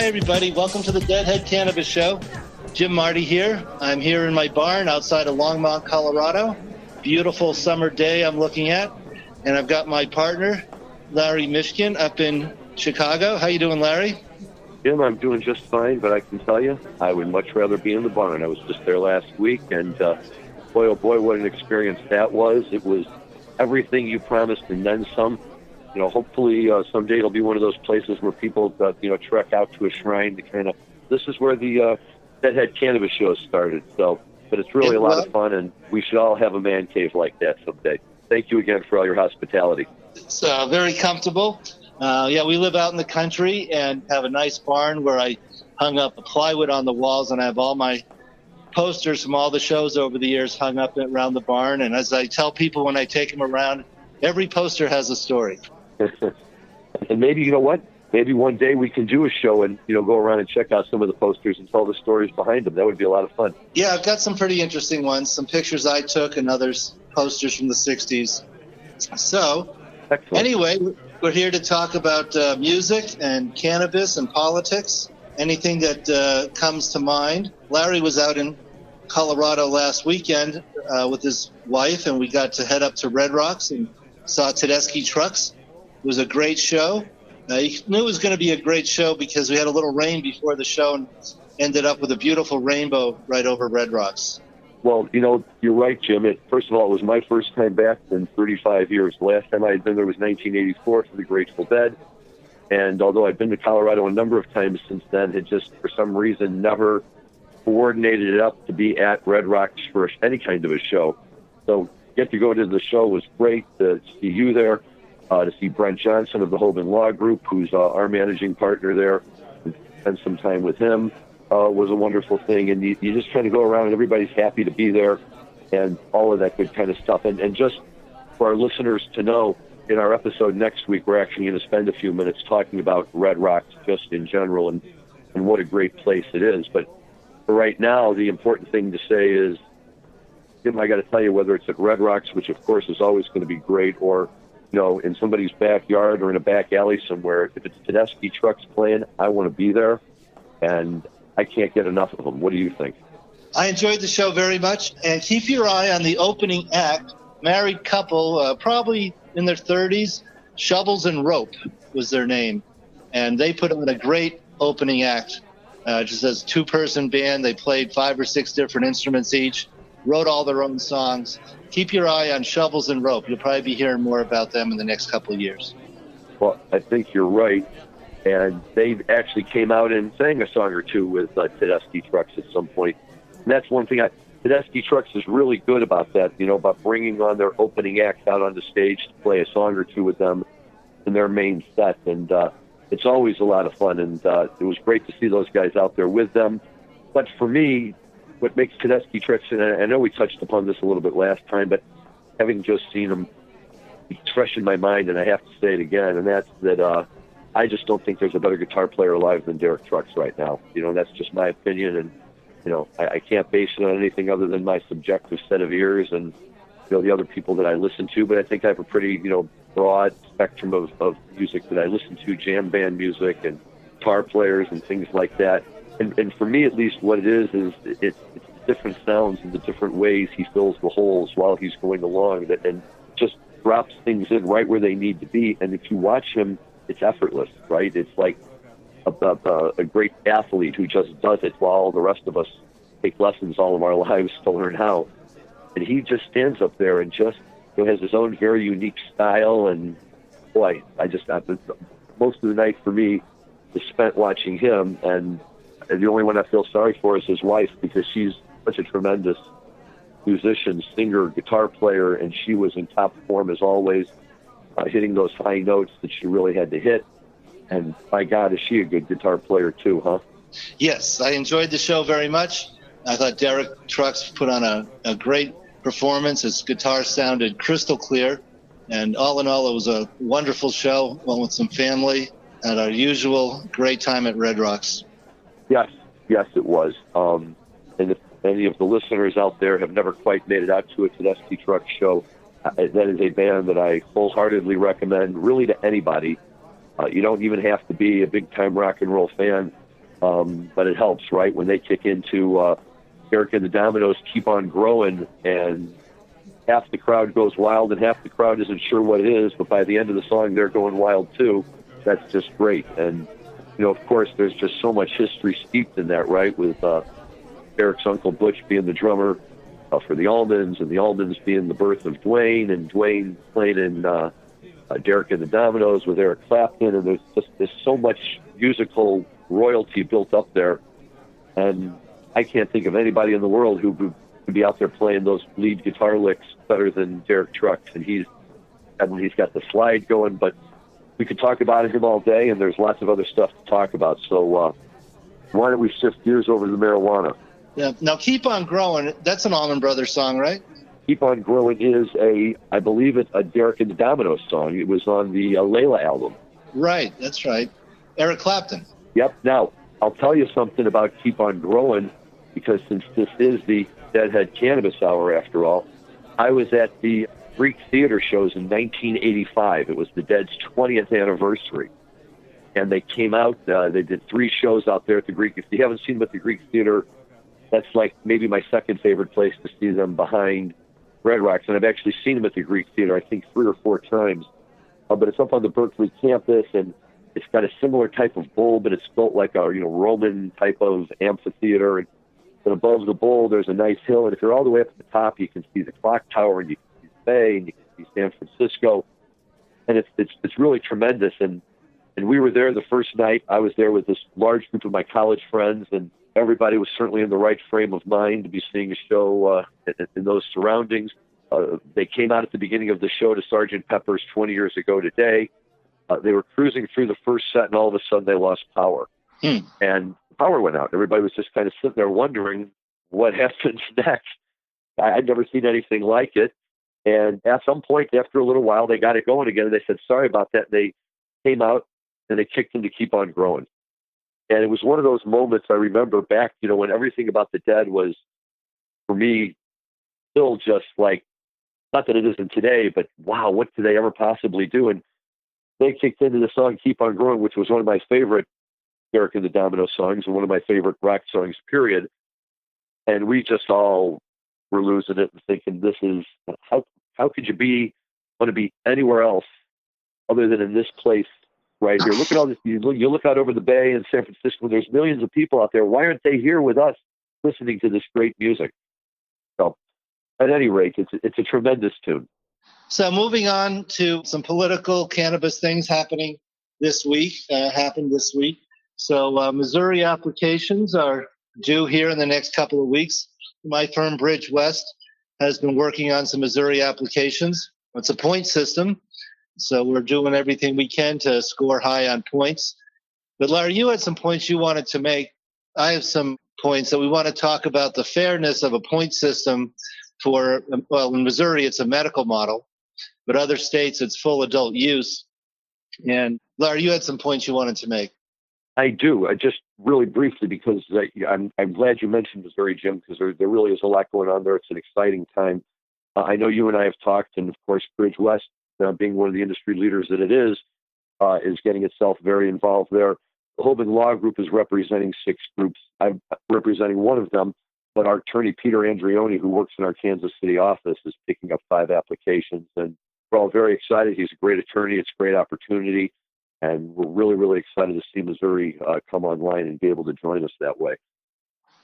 Hi, everybody. Welcome to the Deadhead Cannabis Show. Jim Marty here. I'm here in my barn outside of Longmont, Colorado. Beautiful summer day I'm looking at. And I've got my partner, Larry Mishkin, up in Chicago. How you doing, Larry? Jim, I'm doing just fine, but I can tell you, I would much rather be in the barn. I was just there last week, and boy, oh boy, what an experience that was. It was everything you promised and then some. You know, hopefully someday it'll be one of those places where people, trek out to a shrine to kind of, this is where the Deadhead Cannabis Show started. So, but it's really a lot of fun, and we should all have a man cave like that someday. Thank you again for all your hospitality. It's very comfortable. We live out in the country and have a nice barn where I hung up plywood on the walls, and I have all my posters from all the shows over the years hung up around the barn. And as I tell people when I take them around, every poster has a story. And maybe, you know what? Maybe one day we can do a show and, go around and check out some of the posters and tell the stories behind them. That would be a lot of fun. Yeah, I've got some pretty interesting ones, some pictures I took and others, posters from the 60s. So, excellent. Anyway, we're here to talk about music and cannabis and politics, anything that comes to mind. Larry was out in Colorado last weekend with his wife, and we got to head up to Red Rocks and saw Tedeschi Trucks. It was a great show. He knew it was going to be a great show because we had a little rain before the show and ended up with a beautiful rainbow right over Red Rocks. Well, you're right, Jim. First of all, it was my first time back in 35 years. The last time I had been there was 1984 for the Grateful Dead. And although I've been to Colorado a number of times since then, had just, for some reason, never coordinated it up to be at Red Rocks for any kind of a show. So get to go to the show was great, to see you there. To see Brent Johnson of the hoban-law-group, who's our managing partner there, and spend some time with him was a wonderful thing. And you just kind of go around and everybody's happy to be there and all of that good kind of stuff. And just for our listeners to know, in our episode next week, we're actually going to spend a few minutes talking about Red Rocks just in general and what a great place it is. But for right now, the important thing to say is, Jim, I got to tell you, whether it's at Red Rocks, which of course is always going to be great, or in somebody's backyard or in a back alley somewhere, if it's Tedeschi Trucks playing, I want to be there, and I can't get enough of them. What do you think? I enjoyed the show very much, and keep your eye on the opening act. Married couple, probably in their 30s, Shovels and Rope was their name, and they put on a great opening act. Just as a two-person band, they played 5 or 6 different instruments each, wrote all their own songs. Keep your eye on Shovels and Rope. You'll probably be hearing more about them in the next couple of years. Well, I think you're right. And they actually came out and sang a song or two with Tedeschi Trucks at some point. And that's one thing. Tedeschi Trucks is really good about that, about bringing on their opening act out on the stage to play a song or two with them in their main set. And it's always a lot of fun. And it was great to see those guys out there with them. But for me, what makes Tedeschi Trucks, and I know we touched upon this a little bit last time, but having just seen them, it's fresh in my mind, and I have to say it again, and that's that I just don't think there's a better guitar player alive than Derek Trucks right now. That's just my opinion, and I can't base it on anything other than my subjective set of ears and the other people that I listen to. But I think I have a pretty broad spectrum of music that I listen to, jam band music and guitar players and things like that. And for me, at least, what it is it's different sounds and the different ways he fills the holes while he's going along, and just drops things in right where they need to be. And if you watch him, it's effortless, right? It's like a great athlete who just does it while the rest of us take lessons all of our lives to learn how. And he just stands up there and just has his own very unique style. And boy, most of the night for me is spent watching him. And the only one I feel sorry for is his wife, because she's such a tremendous musician, singer, guitar player, and she was in top form as always, hitting those high notes that she really had to hit. And by God, is she a good guitar player too, huh? Yes, I enjoyed the show very much. I thought Derek Trucks put on a great performance. His guitar sounded crystal clear. And all in all, it was a wonderful show. Went with some family at our usual great time at Red Rocks. Yes, it was. And if any of the listeners out there have never quite made it out to a Tedeschi Trucks show, that is a band that I wholeheartedly recommend, really, to anybody. You don't even have to be a big-time rock and roll fan. but it helps, right? When they kick into Eric and the Dominoes, Keep On Growing, and half the crowd goes wild and half the crowd isn't sure what it is, but by the end of the song, they're going wild too. That's just great. And, of course, there's just so much history steeped in that, right? With Eric's Uncle Butch being the drummer for the Allmans, and the Allmans being the birth of Dwayne, and Dwayne playing in Derek and the Dominoes with Eric Clapton, and there's so much musical royalty built up there. And I can't think of anybody in the world who would be out there playing those lead guitar licks better than Derek Trucks. And he's got the slide going, but we could talk about him all day, and there's lots of other stuff to talk about. So why don't we shift gears over to the marijuana? Yeah. Now, Keep On Growing, that's an Allman Brothers song, right? Keep On Growing is I believe it's a Derek and the Dominoes song. It was on the Layla album. Right, that's right. Eric Clapton. Yep. Now, I'll tell you something about Keep On Growing, because since this is the Deadhead Cannabis Hour, after all, I was at the Greek Theater shows in 1985. It was the Dead's 20th anniversary. And they came out, they did 3 shows out there at the Greek. If you haven't seen them at the Greek Theater, that's like maybe my second favorite place to see them, behind Red Rocks. And I've actually seen them at the Greek Theater, I think 3 or 4 times. But it's up on the Berkeley campus, and it's got a similar type of bowl, but it's built like a Roman type of amphitheater. And above the bowl, there's a nice hill. And if you're all the way up at the top, you can see the clock tower, and you can see the bay, and you can see San Francisco. And it's really tremendous. And we were there the first night. I was there with this large group of my college friends, and everybody was certainly in the right frame of mind to be seeing a show in those surroundings. They came out at the beginning of the show to Sgt. Pepper's 20 Years Ago Today. They were cruising through the first set, and all of a sudden they lost power. And the power went out. Everybody was just kind of sitting there wondering what happens next. I'd never seen anything like it. And at some point, after a little while, they got it going again. And they said, sorry about that. They came out and they kicked them to Keep On Growing. And it was one of those moments I remember back, when everything about the Dead was, for me, still just like, not that it isn't today, but wow, what could they ever possibly do? And they kicked into the song Keep On Growing, which was one of my favorite Derek and the Domino songs, and one of my favorite rock songs, period. And we just all were losing it and thinking, this is, how could you want to be anywhere else other than in this place right here? Look at all this. You look out over the bay in San Francisco, there's millions of people out there. Why aren't they here with us listening to this great music? So at any rate, it's a tremendous tune. So moving on to some political cannabis things happened this week. So Missouri applications are due here in the next couple of weeks. My firm, Bridge West, has been working on some Missouri applications. It's a point system, so we're doing everything we can to score high on points. But Larry, you had some points you wanted to make. I have some points that we want to talk about the fairness of a point system for, in Missouri, it's a medical model, but other states, it's full adult use. And Larry, you had some points you wanted to make. I do. I just really briefly, because I'm glad you mentioned Missouri, Jim, because there really is a lot going on there. It's an exciting time. I know you and I have talked, and of course, Bridge West, being one of the industry leaders that it is getting itself very involved there. The hoban-law-group is representing 6 groups. I'm representing one of them, but our attorney, Peter Andreoni, who works in our Kansas City office, is picking up 5 applications, and we're all very excited. He's a great attorney. It's a great opportunity. And we're really, really excited to see Missouri come online and be able to join us that way.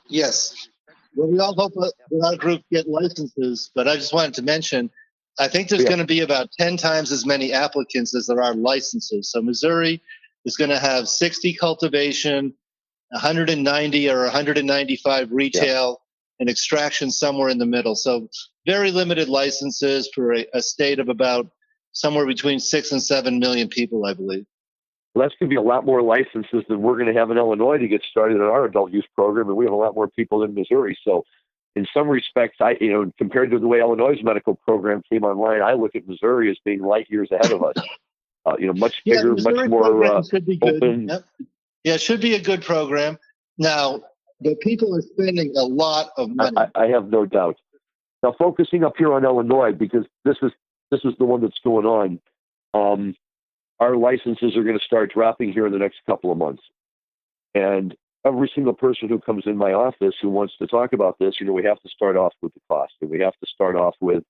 Yes. Well, we all hope that our group get licenses, but I just wanted to mention, I think there's going to be about 10 times as many applicants as there are licenses. So Missouri is going to have 60 cultivation, 190 or 195 retail, and extraction somewhere in the middle. So very limited licenses for a state of about somewhere between 6 and 7 million people, I believe. Well, that's going to be a lot more licenses than we're going to have in Illinois to get started in our adult use program, and we have a lot more people in Missouri. So in some respects, compared to the way Illinois' medical program came online, I look at Missouri as being light years ahead of us. Much bigger, much more open. Yep. Yeah, it should be a good program. Now, the people are spending a lot of money. I have no doubt. Now, focusing up here on Illinois, because this is the one that's going on. Our licenses are going to start dropping here in the next couple of months. And every single person who comes in my office who wants to talk about this, we have to start off with the cost, and we have to start off with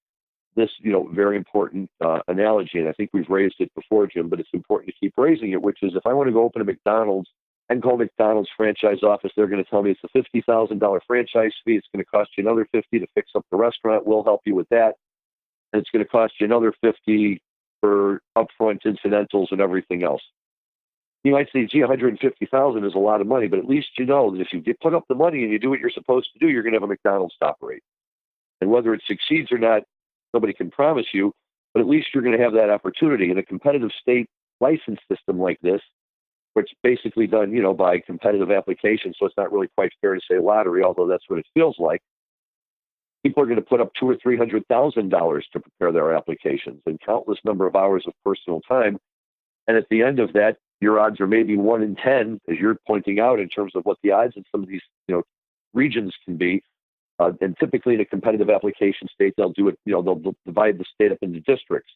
this, very important analogy. And I think we've raised it before, Jim, but it's important to keep raising it, which is if I want to go open a McDonald's and call McDonald's franchise office, they're going to tell me it's a $50,000 franchise fee. It's going to cost you another $50 to fix up the restaurant. We'll help you with that. And it's going to cost you another $50 for upfront incidentals and everything else. You might say, gee, $150,000 is a lot of money, but at least you know that if you put up the money and you do what you're supposed to do, you're going to have a McDonald's to operate. And whether it succeeds or not, nobody can promise you, but at least you're going to have that opportunity. In a competitive state license system like this, which is basically done, by competitive application, so it's not really quite fair to say lottery, although that's what it feels like. People are going to put up $200,000 or $300,000 to prepare their applications and countless number of hours of personal time. And at the end of that, your odds are maybe 1 in 10, as you're pointing out, in terms of what the odds in some of these, regions can be. And typically in a competitive application state, they'll do it, they'll divide the state up into districts.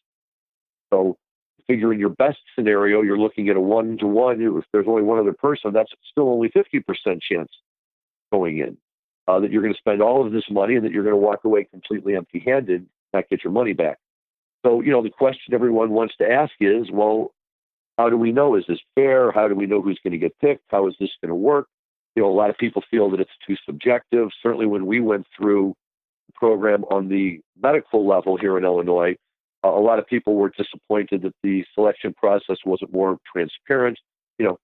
So figure in your best scenario, you're looking at a 1-to-1. If there's only one other person, that's still only 50% chance going in. That you're going to spend all of this money and that you're going to walk away completely empty-handed, not get your money back. So, the question everyone wants to ask is, well, how do we know? Is this fair? How do we know who's going to get picked? How is this going to work? A lot of people feel that it's too subjective. Certainly when we went through the program on the medical level here in Illinois, a lot of people were disappointed that the selection process wasn't more transparent.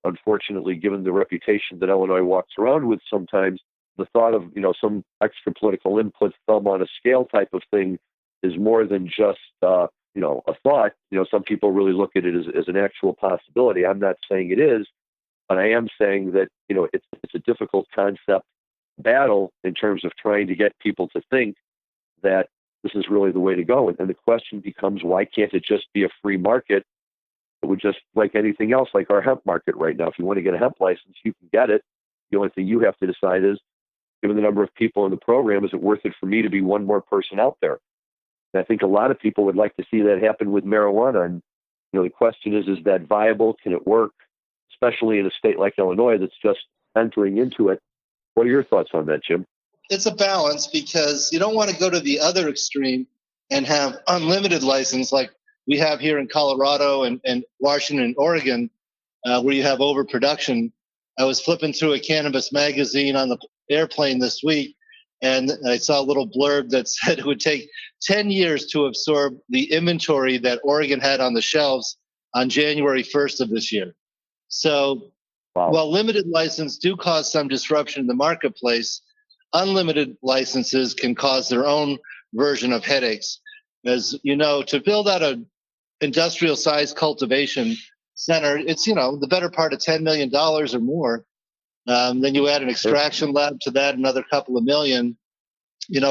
Unfortunately, given the reputation that Illinois walks around with sometimes, the thought of, some extra political input, thumb on a scale type of thing is more than just, a thought. Some people really look at it as an actual possibility. I'm not saying it is, but I am saying that, it's a difficult concept battle in terms of trying to get people to think that this is really the way to go. And the question becomes, why can't it just be a free market? It would just, like anything else, like our hemp market right now. If you want to get a hemp license, you can get it. The only thing you have to decide is, given the number of people in the program, is it worth it for me to be one more person out there? And I think a lot of people would like to see that happen with marijuana. And, the question is that viable? Can it work? Especially in a state like Illinois that's just entering into it. What are your thoughts on that, Jim? It's a balance because you don't want to go to the other extreme and have unlimited license like we have here in Colorado and Washington and Oregon, where you have overproduction. I was flipping through a cannabis magazine on the airplane this week, and I saw a little blurb that said it would take 10 years to absorb the inventory that Oregon had on the shelves on January 1st of this year. So while limited licenses do cause some disruption in the marketplace, unlimited licenses can cause their own version of headaches. As you know, to build out an industrial-sized cultivation center, it's, the better part of $10 million or more. Then you add an extraction lab to that, another couple of million.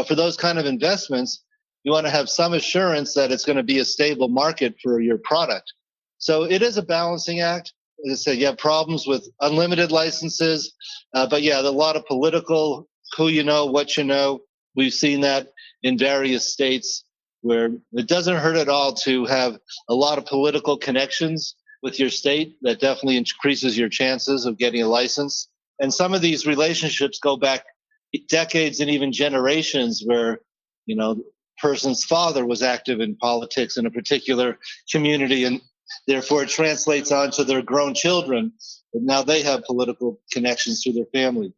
For those kind of investments, you want to have some assurance that it's going to be a stable market for your product. So it is a balancing act. As I said, you have problems with unlimited licenses, but yeah, a lot of political, who you know, what you know. We've seen that in various states where it doesn't hurt at all to have a lot of political connections with your state. That definitely increases your chances of getting a license. And some of these relationships go back decades and even generations where, person's father was active in politics in a particular community, and therefore it translates onto their grown children. But now they have political connections to their family.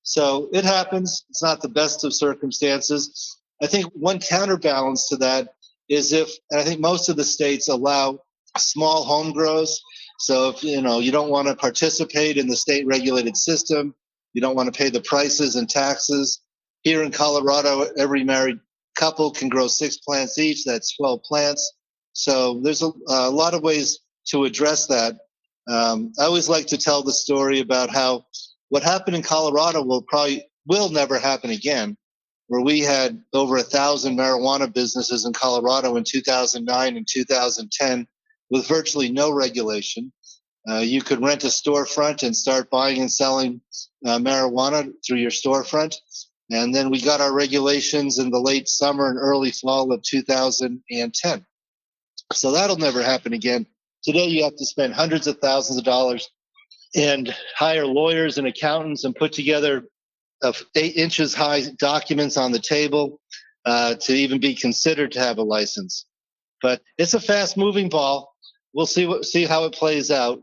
So it happens. It's not the best of circumstances. I think one counterbalance to that is and I think most of the states allow small home grows. So if, you don't want to participate in the state regulated system, you don't want to pay the prices and taxes. Here in Colorado, every married couple can grow 6 plants each. That's 12 plants. So there's a lot of ways to address that. I always like to tell the story about how what happened in Colorado will never happen again, where we had over 1,000 marijuana businesses in Colorado in 2009 and 2010 with virtually no regulation. You could rent a storefront and start buying and selling marijuana through your storefront. And then we got our regulations in the late summer and early fall of 2010. So that'll never happen again. Today, you have to spend hundreds of thousands of dollars and hire lawyers and accountants and put together 8 inches high documents on the table to even be considered to have a license. But it's a fast moving ball. We'll see how it plays out.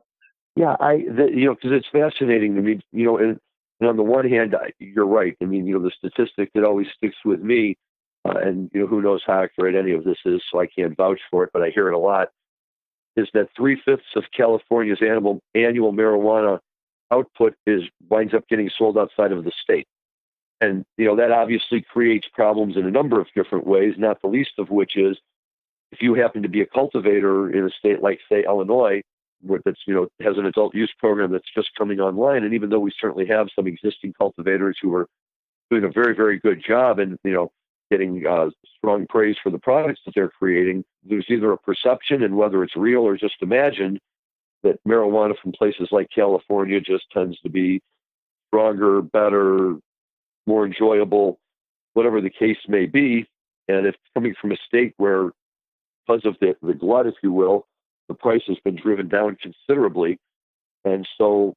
Yeah, because it's fascinating to me, and on the one hand, you're right. I mean, the statistic that always sticks with me, and who knows how accurate any of this is, so I can't vouch for it, but I hear it a lot, is that 3/5 of California's annual marijuana output winds up getting sold outside of the state. And, that obviously creates problems in a number of different ways, not the least of which is if you happen to be a cultivator in a state like, say, Illinois, where that's, has an adult use program that's just coming online. And even though we certainly have some existing cultivators who are doing a very, very good job and, getting strong praise for the products that they're creating, there's either a perception, and whether it's real or just imagined, that marijuana from places like California just tends to be stronger, better, more enjoyable, whatever the case may be. And it's coming from a state where, because of the glut, if you will, the price has been driven down considerably. And so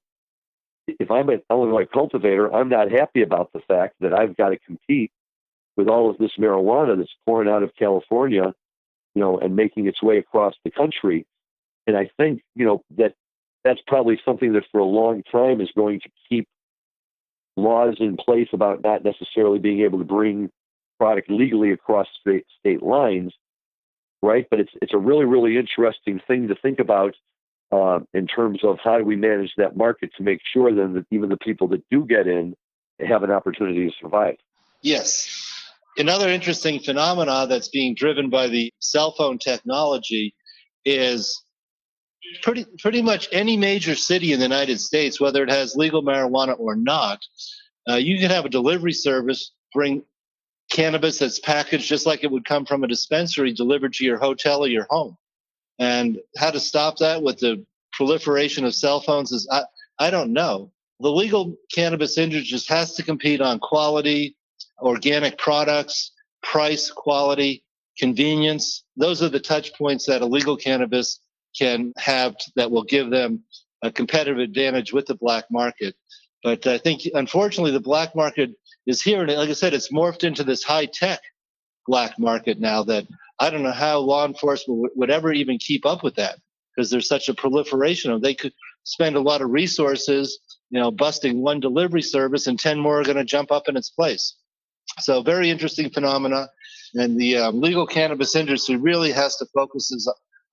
if I'm an Illinois cultivator, I'm not happy about the fact that I've got to compete with all of this marijuana that's pouring out of California, and making its way across the country. And I think, that's probably something that for a long time is going to keep laws in place about not necessarily being able to bring product legally across state lines, right? But it's a really, really interesting thing to think about in terms of how do we manage that market to make sure then that even the people that do get in have an opportunity to survive. Yes. Another interesting phenomena that's being driven by the cell phone technology is pretty much any major city in the United States, whether it has legal marijuana or not, you can have a delivery service bring cannabis that's packaged just like it would come from a dispensary delivered to your hotel or your home. And how to stop that with the proliferation of cell phones is, I don't know. The legal cannabis industry just has to compete on quality, organic products, price, quality, convenience. Those are the touch points that illegal cannabis can have that will give them a competitive advantage with the black market. But I think, unfortunately, the black market is here. And like I said, it's morphed into this high-tech black market now that I don't know how law enforcement would ever even keep up with that, because there's such a proliferation of. They could spend a lot of resources, busting one delivery service, and 10 more are going to jump up in its place. So very interesting phenomena. And the legal cannabis industry really has to focus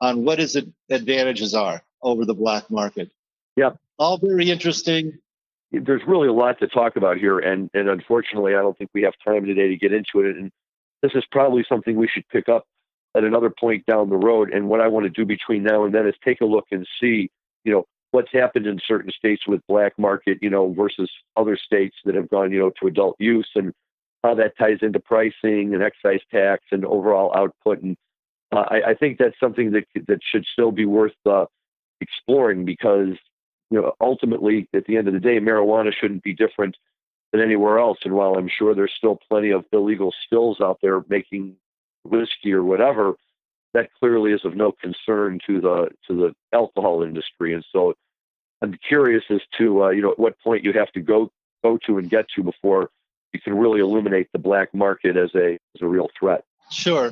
on what its advantages are over the black market. Yep. All very interesting. There's really a lot to talk about here. And unfortunately, I don't think we have time today to get into it. And this is probably something we should pick up at another point down the road. And what I want to do between now and then is take a look and see, what's happened in certain states with black market, versus other states that have gone, to adult use, and how that ties into pricing and excise tax and overall output. And I think that's something that should still be worth exploring, because, ultimately, at the end of the day, marijuana shouldn't be different than anywhere else. And while I'm sure there's still plenty of illegal stills out there making whiskey or whatever, that clearly is of no concern to the alcohol industry. And so I'm curious as to at what point you have to go to and get to before you can really illuminate the black market as a real threat. Sure.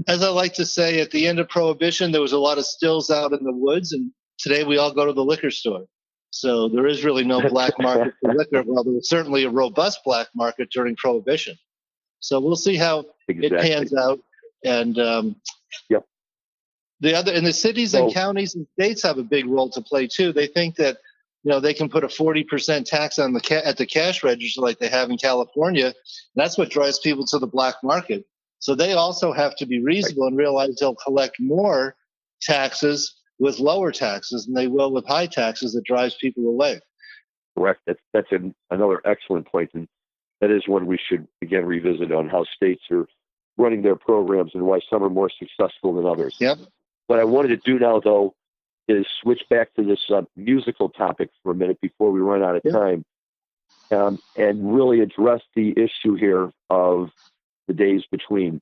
As I like to say, at the end of Prohibition, there was a lot of stills out in the woods, and today we all go to the liquor store. So there is really no black market for liquor. Well, there was certainly a robust black market during Prohibition. So we'll see how it pans out. And yep. The cities and counties and states have a big role to play too. They think that they can put a 40% tax on at the cash register like they have in California. That's what drives people to the black market. So they also have to be reasonable and realize they'll collect more taxes with lower taxes than they will with high taxes that drives people away. Correct. That's another excellent point. And that is one we should, again, revisit on how states are running their programs and why some are more successful than others. Yep. What I wanted to do now, though, is switch back to this musical topic for a minute before we run out of time, and really address the issue here of the days between.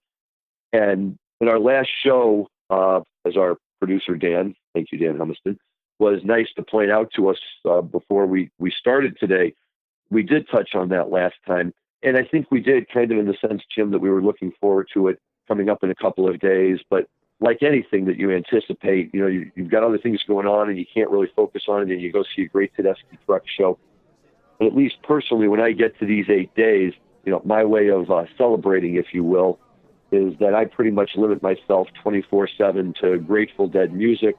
And in our last show, as our producer, Dan, thank you, Dan Humiston, was nice to point out to us before we started today. We did touch on that last time. And I think we did kind of in the sense, Jim, that we were looking forward to it coming up in a couple of days. But like anything that you anticipate, you've got other things going on and you can't really focus on it, and you go see a great Tedeschi Trucks show. But at least personally, when I get to these 8 days, my way of celebrating, if you will, is that I pretty much limit myself 24/7 to Grateful Dead music,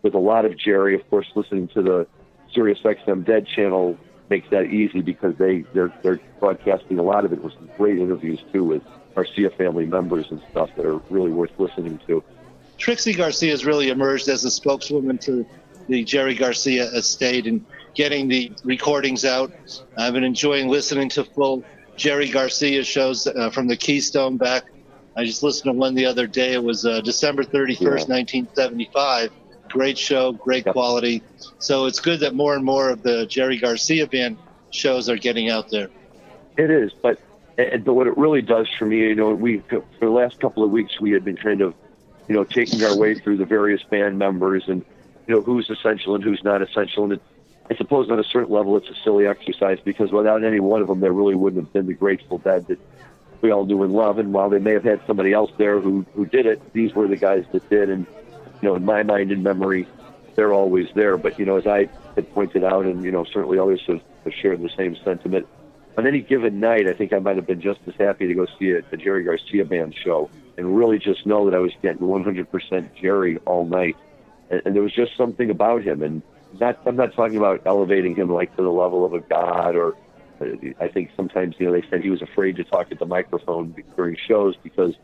with a lot of Jerry. Of course, listening to the Sirius XM Dead channel makes that easy because they're broadcasting a lot of it with some great interviews too with Garcia family members and stuff that are really worth listening to. Trixie Garcia has really emerged as a spokeswoman for the Jerry Garcia estate and getting the recordings out. I've been enjoying listening to full Jerry Garcia shows from the Keystone back. I just listened to one the other day. It was December 31st, 1975. Great show, great quality. So it's good that more and more of the Jerry Garcia band shows are getting out there. It is, but what it really does for me, for the last couple of weeks, we had been kind of, taking our way through the various band members and, who's essential and who's not essential. And I suppose on a certain level, it's a silly exercise because without any one of them, there really wouldn't have been the Grateful Dead that we all knew and love. And while they may have had somebody else there who did it, these were the guys that did. And, in my mind and memory, they're always there. But, as I had pointed out, and, certainly others have shared the same sentiment, on any given night, I think I might have been just as happy to go see a Jerry Garcia band show and really just know that I was getting 100% Jerry all night. And there was just something about him. And I'm not talking about elevating him like to the level of a god, or I think sometimes, they said he was afraid to talk at the microphone during shows because,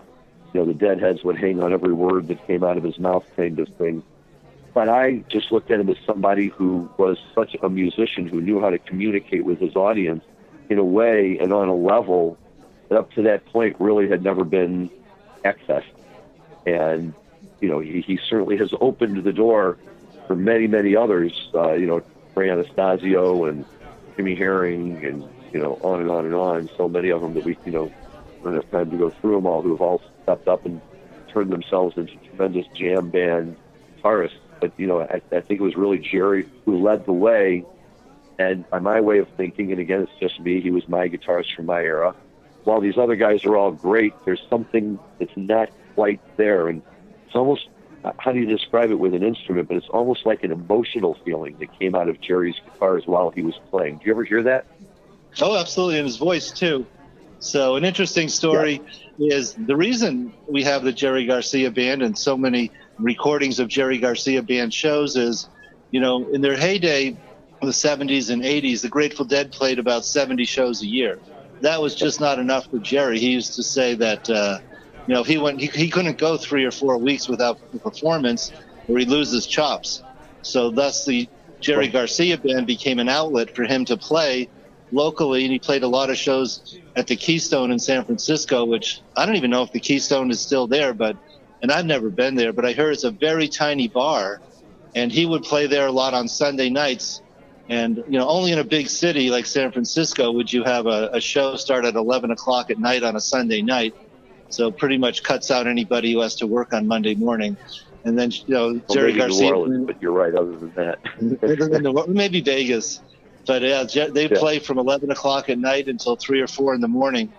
the deadheads would hang on every word that came out of his mouth kind of thing. But I just looked at him as somebody who was such a musician who knew how to communicate with his audience in a way and on a level that up to that point really had never been accessed. And, he certainly has opened the door for many, many others, Ray Anastasio and Jimmy Herring and, on and on and on. So many of them that we, don't have time to go through them all, who have all stepped up and turned themselves into tremendous jam band guitarists. But, I think it was really Jerry who led the way. And by my way of thinking, and again, it's just me, he was my guitarist from my era. While these other guys are all great, there's something that's not quite there. And it's almost, how do you describe it with an instrument? But it's almost like an emotional feeling that came out of Jerry's guitars while he was playing. Do you ever hear that? Oh, absolutely. In his voice, too. So an interesting story is the reason we have the Jerry Garcia band and so many recordings of Jerry Garcia band shows is, in their heyday, in the 70s and 80s, the Grateful Dead played about 70 shows a year. That was just not enough for Jerry. He used to say that, if he couldn't go 3 or 4 weeks without a performance or he'd lose his chops. So thus the Jerry Garcia band became an outlet for him to play locally, and he played a lot of shows at the Keystone in San Francisco, which I don't even know if the Keystone is still there, and I've never been there, but I heard it's a very tiny bar, and he would play there a lot on Sunday nights. And, only in a big city like San Francisco would you have a show start at 11 o'clock at night on a Sunday night. So pretty much cuts out anybody who has to work on Monday morning. And then, Jerry Garcia. New Orleans, but you're right, other than that. Maybe Vegas. But they play from 11 o'clock at night until 3 or 4 in the morning,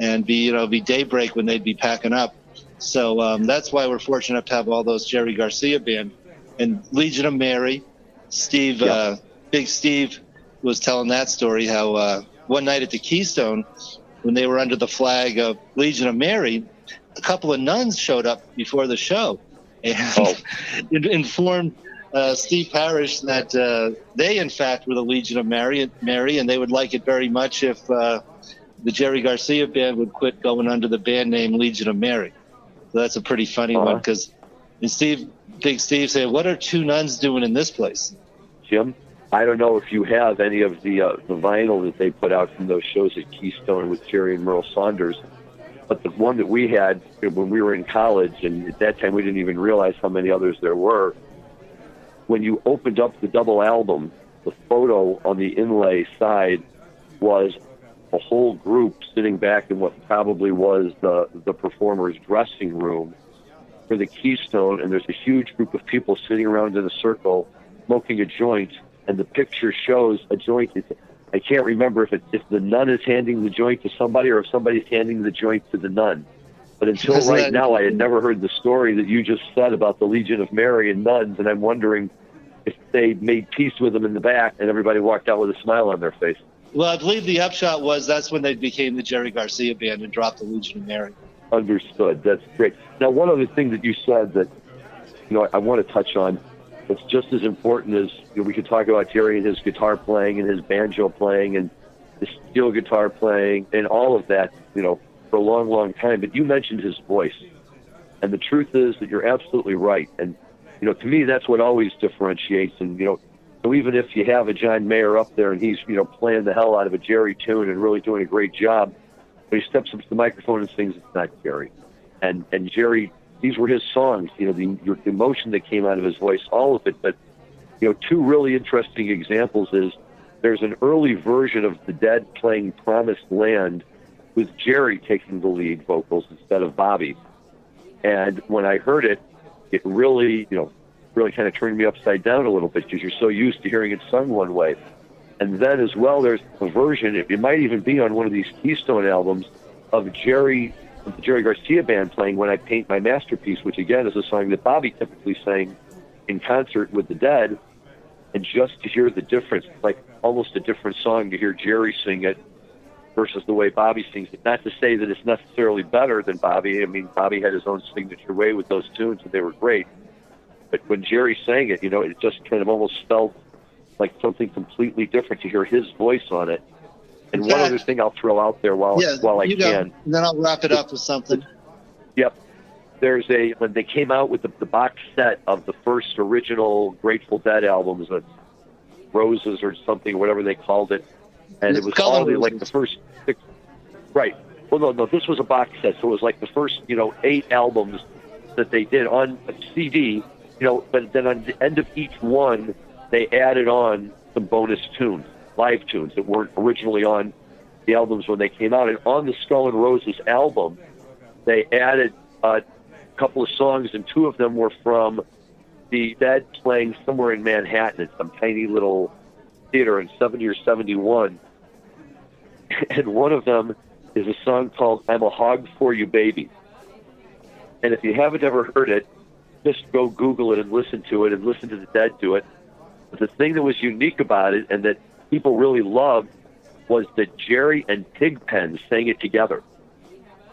and be daybreak when they'd be packing up. So that's why we're fortunate to have all those Jerry Garcia band. And Legion of Mary, Steve, Big Steve was telling that story, how one night at the Keystone, when they were under the flag of Legion of Mary, a couple of nuns showed up before the show and informed Steve Parrish that they, in fact, were the Legion of Mary, and they would like it very much if the Jerry Garcia band would quit going under the band name Legion of Mary. So that's a pretty funny one, because Big Steve said, "What are two nuns doing in this place?" Jim, I don't know if you have any of the vinyl that they put out from those shows at Keystone with Jerry and Merle Saunders, but the one that we had when we were in college, and at that time we didn't even realize how many others there were, when you opened up the double album, the photo on the inlay side was a whole group sitting back in what probably was the performer's dressing room for the Keystone, and there's a huge group of people sitting around in a circle, smoking a joint, and the picture shows a joint. I can't remember if the nun is handing the joint to somebody or if somebody's handing the joint to the nun. But until right now, I had never heard the story that you just said about the Legion of Mary and nuns, and I'm wondering if they made peace with them in the back and everybody walked out with a smile on their face. Well, I believe the upshot was that's when they became the Gerry-Garcia band and dropped the Legion of Mary. Understood. That's great. Now, one other thing that you said that I want to touch on, it's just as important as we could talk about Gerry and his guitar playing and his banjo playing and his steel guitar playing and all of that, for a long, long time. But you mentioned his voice. And the truth is that you're absolutely right. And, to me, that's what always differentiates. And, so even if you have a John Mayer up there and he's, playing the hell out of a Gerry tune and really doing a great job, but he steps up to the microphone and sings, it's not Gerry. And Gerry, these were his songs, the emotion that came out of his voice, all of it. But, two really interesting examples is there's an early version of the Dead playing Promised Land with Gerry taking the lead vocals instead of Bobby. And when I heard it, it really kind of turned me upside down a little bit because you're so used to hearing it sung one way. And then as well, there's a version, it might even be on one of these Keystone albums, of the Gerry-Garcia band playing When I Paint My Masterpiece, which again is a song that Bobby typically sang in concert with the Dead. And just to hear the difference, like almost a different song to hear Gerry sing it versus the way Bobby sings it. Not to say that it's necessarily better than Bobby. I mean, Bobby had his own signature way with those tunes, and they were great. But when Gerry sang it, it just kind of almost felt like something completely different to hear his voice on it. And one other thing I'll throw out there while I can. And then I'll wrap it up with something. Yep. When they came out with the box set of the first original Grateful Dead albums, Roses or something, whatever they called it, and it was all like the first 6. Right. Well, no, this was a box set, so it was like the first 8 albums that they did on a CD. But then on the end of each one, they added on some bonus tunes, live tunes that weren't originally on the albums when they came out. And on the Skull and Roses album, they added a couple of songs, and 2 of them were from the Dead playing somewhere in Manhattan at some tiny little theater in 70 or 71. And one of them is a song called I'm a Hog for You, Baby. And if you haven't ever heard it, just go Google it and listen to it and listen to the Dead do it. But the thing that was unique about it and that people really loved was that Gerry and Pigpen sang it together.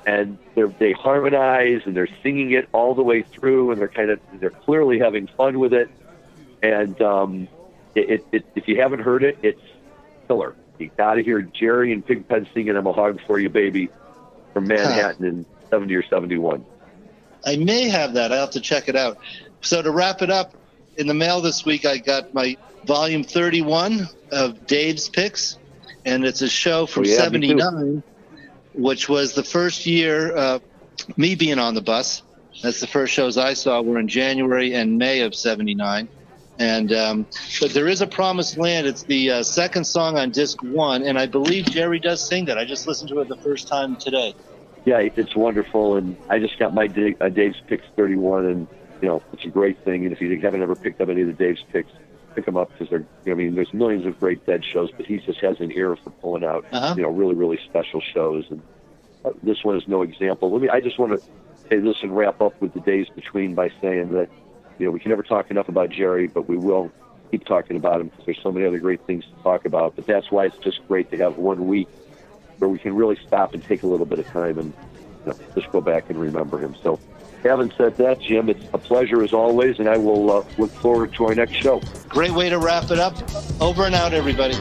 And they harmonize and they're singing it all the way through, and they're clearly having fun with it. And if you haven't heard it, it's killer. You got to hear Gerry and Pigpen singing I'm a Hog for You, Baby from Manhattan in 70 or 71. I may have that. I'll have to check it out. So to wrap it up, in the mail this week, I got my volume 31 of Dave's Picks, and it's a show from 79, which was the first year me being on the bus. That's the first shows I saw were in January and May of 79. And but there is a Promised Land. It's the second song on disc 1, and I believe Gerry does sing that. I just listened to it the first time today. Yeah, it's wonderful, and I just got my Dave's Picks 31, and it's a great thing. And if you haven't ever picked up any of the Dave's Picks, pick them up because there's millions of great Dead shows, but he just has an ear for pulling out really, really special shows, and this one is no example. I just want to say this and wrap up with the days between by saying that we can never talk enough about Gerry, but we will keep talking about him because there's so many other great things to talk about. But that's why it's just great to have 1 week where we can really stop and take a little bit of time and just go back and remember him. So having said that, Jim, it's a pleasure as always, and I will look forward to our next show. Great way to wrap it up. Over and out, everybody.